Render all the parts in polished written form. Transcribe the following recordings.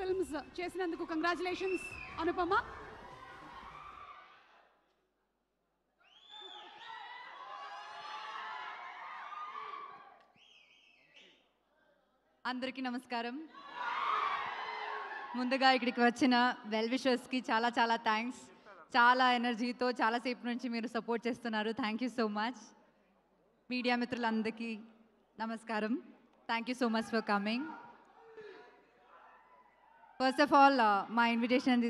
Films చేసినందుకు congratulations Anupama. అందరికీ నమస్కారం. ముందుగా ఇక్కడికి వచ్చిన వెల్ విషర్స్కి చాలా చాలా థ్యాంక్స్. చాలా ఎనర్జీతో చాలాసేపు నుంచి మీరు సపోర్ట్ చేస్తున్నారు. Thank you so much. Media మిత్రులందరికీ నమస్కారం. Thank you so much for coming. First of all మా ఇన్విటేషన్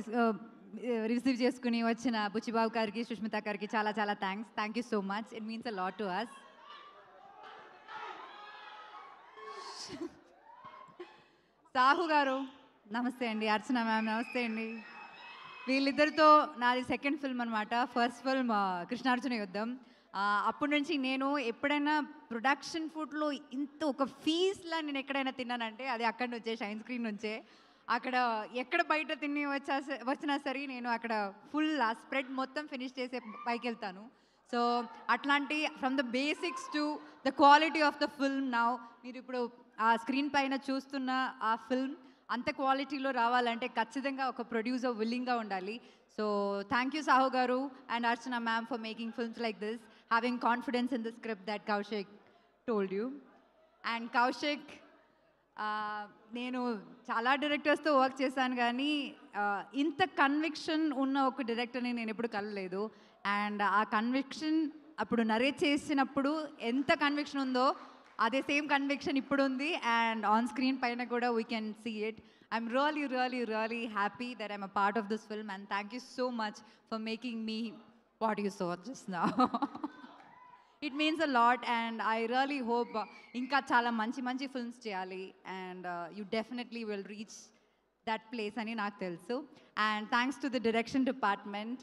రిసీవ్ చేసుకుని వచ్చిన బుచ్చిబాబు గారికి, సుష్మిత గారికి చాలా చాలా thanks. Thank you so much. It means a lot to us. Sahu గారు నమస్తే అండి. అర్చన మ్యామ్ నమస్తే అండి. వీళ్ళిద్దరితో నాది సెకండ్ ఫిల్మ్ అనమాట. First film Krishnarjuna Yuddham. అప్పటి నుంచి నేను ఎప్పుడైనా ప్రొడక్షన్ ఫుడ్లో ఇంత ఒక ఫీజ్లా నేను ఎక్కడైనా తిన్నానంటే అది అక్కడి నుంచే, షైన్ స్క్రీన్ నుంచే. అక్కడ ఎక్కడ బయట తిని వచ్చినా సరే నేను అక్కడ ఫుల్ ఆ స్ప్రెడ్ మొత్తం ఫినిష్ చేసే పైకి వెళ్తాను. సో అట్లాంటి from the basics to the quality of the film now మీరు ఇప్పుడు ఆ స్క్రీన్ పైన చూస్తున్న ఆ ఫిల్మ్ అంత క్వాలిటీలో రావాలంటే ఖచ్చితంగా ఒక ప్రొడ్యూసర్ విల్లింగ్గా ఉండాలి. సో థ్యాంక్ యూ సాహు గారు and Archana ma'am for making films like this, having confidence in the script that Kaushik told you. And Kaushik, నేను చాలా డైరెక్టర్స్తో వర్క్ చేశాను కానీ ఇంత కన్విక్షన్ ఉన్న ఒక డైరెక్టర్ని నేను ఎప్పుడు కలలేదు. అండ్ ఆ కన్విక్షన్ అప్పుడు నరేట్ చేసినప్పుడు ఎంత కన్విక్షన్ ఉందో అదే సేమ్ కన్విక్షన్ ఇప్పుడు ఉంది. అండ్ ఆన్ స్క్రీన్ పైన కూడా we can see it. I'm really happy that I'm a part of this film and thank you so much for making me what you saw just now. It means a lot and I really hope ఇంకా చాలా మంచి మంచి films చేయాలి and you definitely will reach that place అని నాకు తెలుసు. And thanks to the direction department.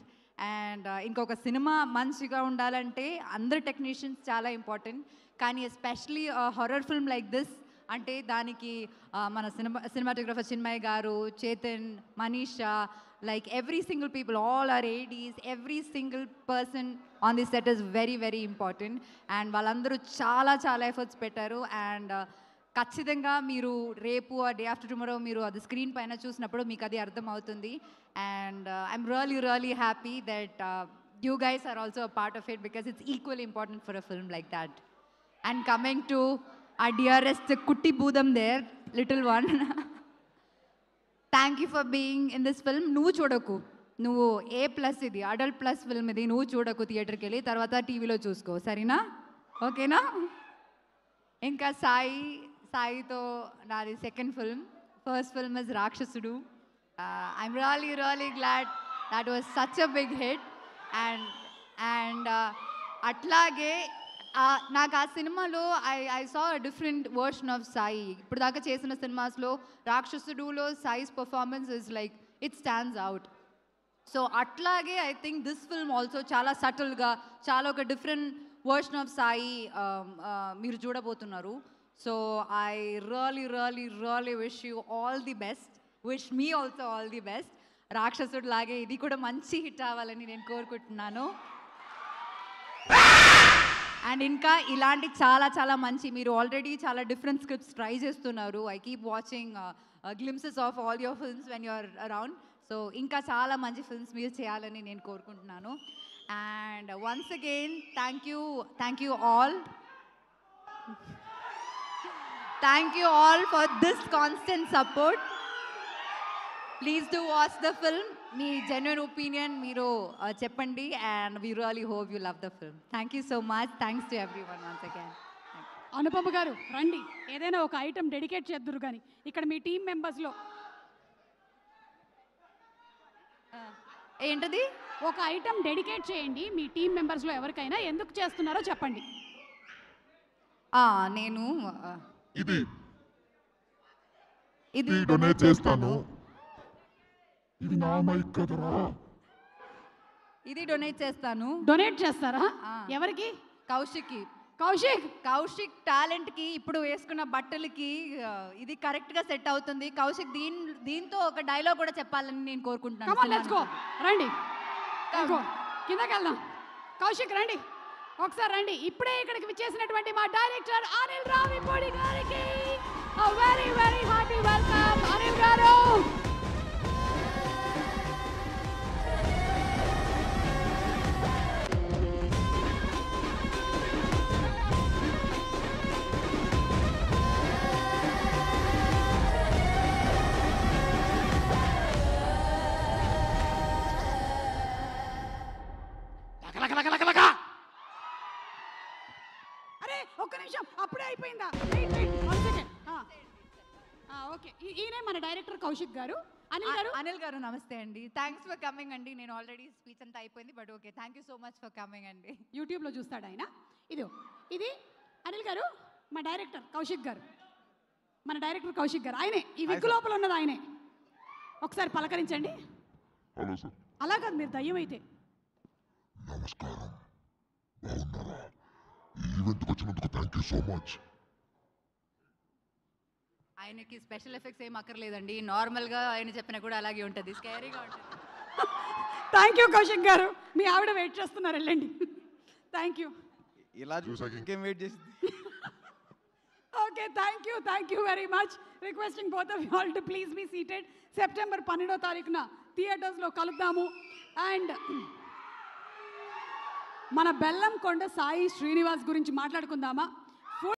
And ఇంకొక cinema మంచిగా ఉండాలంటే అందరు టెక్నీషియన్స్ చాలా ఇంపార్టెంట్, కానీ especially horror film like this అంటే దానికి మన సినిమాటోగ్రఫర్ చిన్మయ్ గారు, Chetan, Manisha, like every single people, all our ADs, every single person on the set is very very important and వాళ్ళందరూ చాలా చాలా ఎఫర్ట్స్ పెట్టారు. అండ్ ఖచ్చితంగా మీరు రేపు ఆ డే ఆఫ్టర్ టుమారో మీరు అది స్క్రీన్ పైన చూసినప్పుడు మీకు అది అర్థం అవుతుంది. And I'm really happy that you guys are also a part of it because it's equally important for a film like that. And coming to our dearest Kutti Boodam there, little one, thank you for being in this film. నువ్వు చూడకు, నువ్వు A+ ఇది adult plus film, ఇది నువ్వు చూడకు థియేటర్కి వెళ్ళి, తర్వాత టీవీలో చూసుకో, సరేనా? ఓకేనా? ఇంకా సాయితో నాది second film. First film is Rakshasudu. I'm really glad that was such a big hit. And అట్లాగే నాకు ఆ సినిమాలో I saw different version of Sai. ఇప్పుడు దాకా చేసిన సినిమాస్లో రాక్షసుడులో Sai's performance is like it stands out. So అట్లాగే I think this film also చాలా సటిల్గా చాలా ఒక డిఫరెంట్ వర్షన్ ఆఫ్ సాయి మీరు చూడబోతున్నారు. So I really wish you all the best. Wish me also all the best. రాక్షసుడు లాగే ఇది కూడా మంచి హిట్ అవ్వాలని నేను కోరుకుంటున్నాను. అండ్ ఇంకా ఇలాంటి చాలా చాలా మంచి, మీరు ఆల్రెడీ చాలా డిఫరెంట్ స్క్రిప్ట్స్ ట్రై చేస్తున్నారు. I keep watching glimpses of all your films when you're around. So ఇంకా చాలా మంచి ఫిల్మ్స్ మీరు చేయాలని నేను కోరుకుంటున్నాను. And once again thank you all. Thank you all for this constant support. Please do watch the film. మీ genuine opinion మీరు చెప్పండి and we really hope you love the film. Thank you so much. Thanks to everyone once again. Anupama గారు రండి, ఏదైనా ఒక item dedicate చేద్దురు కానీ ఇక్కడ మీ team మెంబర్స్లో ఏంటది? ఒక ఐటమ్ డెడికేట్ చేయండి మీ టీం మెంబర్స్లో ఎవరికైనా. ఎందుకు చేస్తున్నారో చెప్పండి. నేను ఇది డొనేట్ చేస్తాను. ఇది నా మైక్ కదరా. ఇది డొనేట్ చేస్తాను. డొనేట్ చేస్తారా? ఎవరికి? కౌశిక్ టాలెంట్కి, ఇప్పుడు వేసుకున్న బట్టలకి ఇది కరెక్ట్గా సెట్ అవుతుంది. కౌశిక్ దీంతో ఒక డైలాగ్ కూడా చెప్పాలని నేను కోరుకుంటున్నాను. రండి కిందకి వెళ్దాం. కౌశిక్ రండి, ఒకసారి రండి. ఇప్పుడే ఇక్కడికి విచ్చేసినటువంటి మా డైరెక్టర్ అనిల్ రావిపూడి గారికి వెరీ హార్టీ వెల్కమ్. అనిల్ గారు అయిపోయిందా? Wait wait 1 second. ఓకే, ఈయనే మన డైరెక్టర్ కౌశిక్ గారు. అనిల్ గారు. అనిల్ గారు నమస్తే అండి. థ్యాంక్స్ ఫర్ కమింగ్ అండి. నేను ఆల్రెడీ స్పీచ్ అంతా అయిపోయింది, but okay, thank you so much for coming అండి. యూట్యూబ్లో చూస్తాడు ఆయన. ఇది అనిల్ గారు, మా డైరెక్టర్ కౌశిక్ గారు. మన డైరెక్టర్ కౌశిక్ గారు ఆయనే. ఈ విగ్గు లోపల ఉన్నది ఆయనే. ఒకసారి పలకరించండి. Hello sir. అలా కాదు, మీరు దయ్యం అయితే. నమస్కారం, బాగున్నారా? ఈ ఈవెంట్కి వచ్చినందుకు థ్యాంక్ యూ సో మచ్. ఆయనకి స్పెషల్ ఎఫెక్ట్స్ ఏం అక్కర్లేదండి, నార్మల్గా ఆయన చెప్పినా కూడా అలాగే ఉంటుంది, స్కేరీగా ఉంటుంది. థ్యాంక్ యూ కౌశిక్ గారు. మీ ఆవిడ వెయిట్ చేస్తున్నారు, వెళ్ళండి. Thank you. ఇలా ఇంకేం వెయిట్ చేసింది. Okay, thank you very much. Requesting both of you all to please be seated. September 12వ తారీఖున థియేటర్స్లో కలుద్దాము. అండ్ మన బెల్లంకొండ సాయి శ్రీనివాస్ గురించి మాట్లాడుకుందామా?